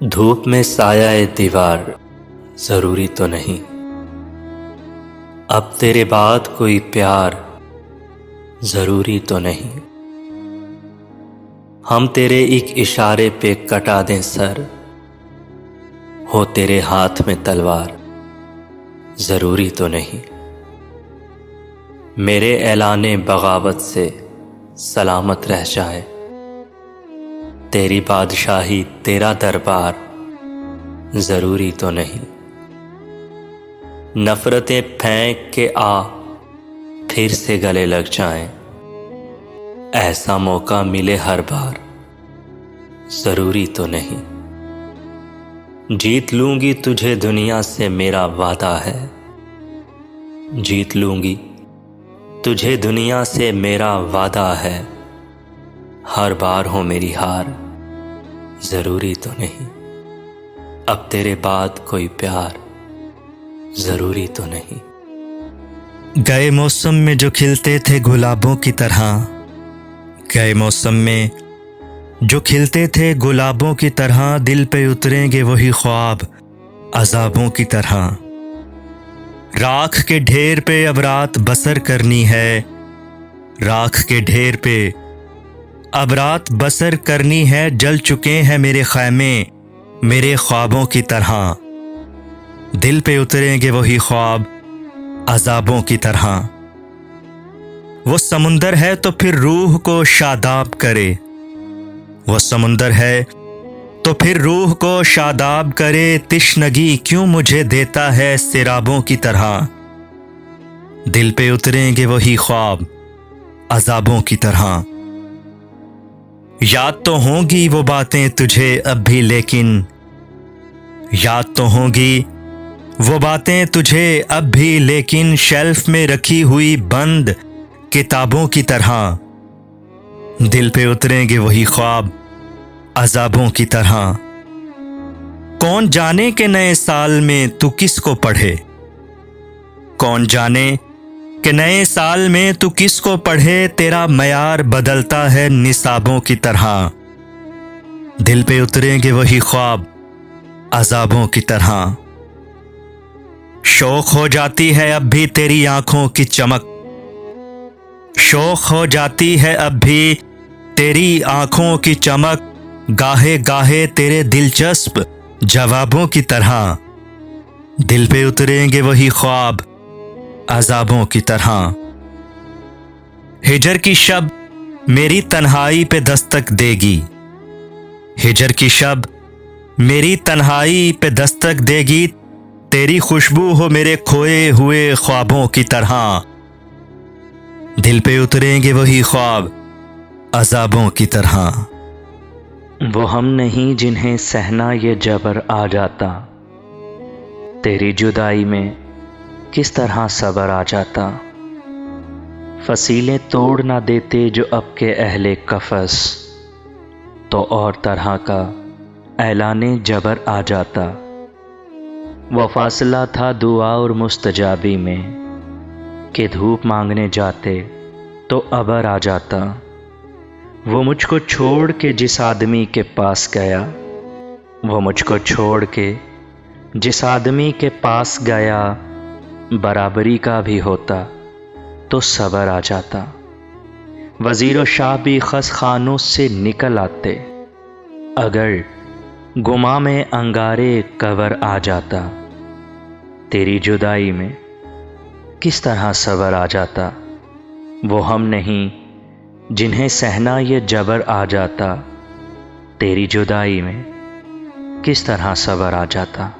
धूप में साया ए दीवार जरूरी तो नहीं, अब तेरे बाद कोई प्यार जरूरी तो नहीं। हम तेरे एक इशारे पे कटा दें सर, हो तेरे हाथ में तलवार जरूरी तो नहीं। मेरे ऐलाने बगावत से सलामत रह जाए, तेरी बादशाही तेरा दरबार जरूरी तो नहीं। नफरतें फेंक के आ फिर से गले लग जाएं, ऐसा मौका मिले हर बार जरूरी तो नहीं। जीत लूंगी तुझे दुनिया से मेरा वादा है, जीत लूंगी तुझे दुनिया से मेरा वादा है। हर बार हो मेरी हार जरूरी तो नहीं, अब तेरे बाद कोई प्यार जरूरी तो नहीं। गए मौसम में जो खिलते थे गुलाबों की तरह, गए मौसम में जो खिलते थे गुलाबों की तरह, दिल पे उतरेंगे वही ख्वाब अजाबों की तरह। राख के ढेर पे अब रात बसर करनी है, राख के ढेर पे अब रात बसर करनी है। जल चुके हैं मेरे खैमे मेरे ख्वाबों की तरह, दिल पे उतरेंगे वही ख्वाब अजाबों की तरह। वो समुंदर है तो फिर रूह को शादाब करे, वो समुंदर है तो फिर रूह को शादाब करे। तिश्नगी क्यों मुझे देता है सिराबों की तरह, दिल पे उतरेंगे वही ख्वाब अजाबों की तरह। याद तो होंगी वो बातें तुझे अब भी, लेकिन याद तो होंगी वो बातें तुझे अब भी, लेकिन शेल्फ में रखी हुई बंद किताबों की तरह, दिल पे उतरेंगे वही ख्वाब अजाबों की तरह। कौन जाने के नए साल में तू किसको पढ़े, कौन जाने कि नए साल में तू किसको पढ़े। तेरा मयार बदलता है निसाबों की तरह, दिल पे उतरेंगे वही ख्वाब अजाबों की तरह। शौक हो जाती है अब भी तेरी आंखों की चमक, शौक हो जाती है अब भी तेरी आंखों की चमक। गाहे गाहे तेरे दिलचस्प जवाबों की तरह, दिल पे उतरेंगे वही ख्वाब अजाबों की तरह। हिजर की शब मेरी तन्हाई पे दस्तक देगी, हिजर की शब मेरी तन्हाई पे दस्तक देगी। तेरी खुशबू हो मेरे खोए हुए ख्वाबों की तरह, दिल पे उतरेंगे वही ख्वाब अजाबों की तरह। वो हम नहीं जिन्हें सहना ये जबर आ जाता, तेरी जुदाई में किस तरह सबर आ जाता। फसीलें तोड़ ना देते जो अब के अहले कफस, तो और तरह का ऐलाने जबर आ जाता। वो फासला था दुआ और मुस्तजाबी में, कि धूप मांगने जाते तो अबर आ जाता। वो मुझको छोड़ के जिस आदमी के पास गया, वो मुझको छोड़ के जिस आदमी के पास गया, बराबरी का भी होता तो सबर आ जाता। वज़ीर शाह भी खस खानों से निकल आते, अगर गुमा में अंगारे कवर आ जाता। तेरी जुदाई में किस तरह सबर आ जाता। वो हम नहीं जिन्हें सहना ये जबर आ जाता, तेरी जुदाई में किस तरह सबर आ जाता।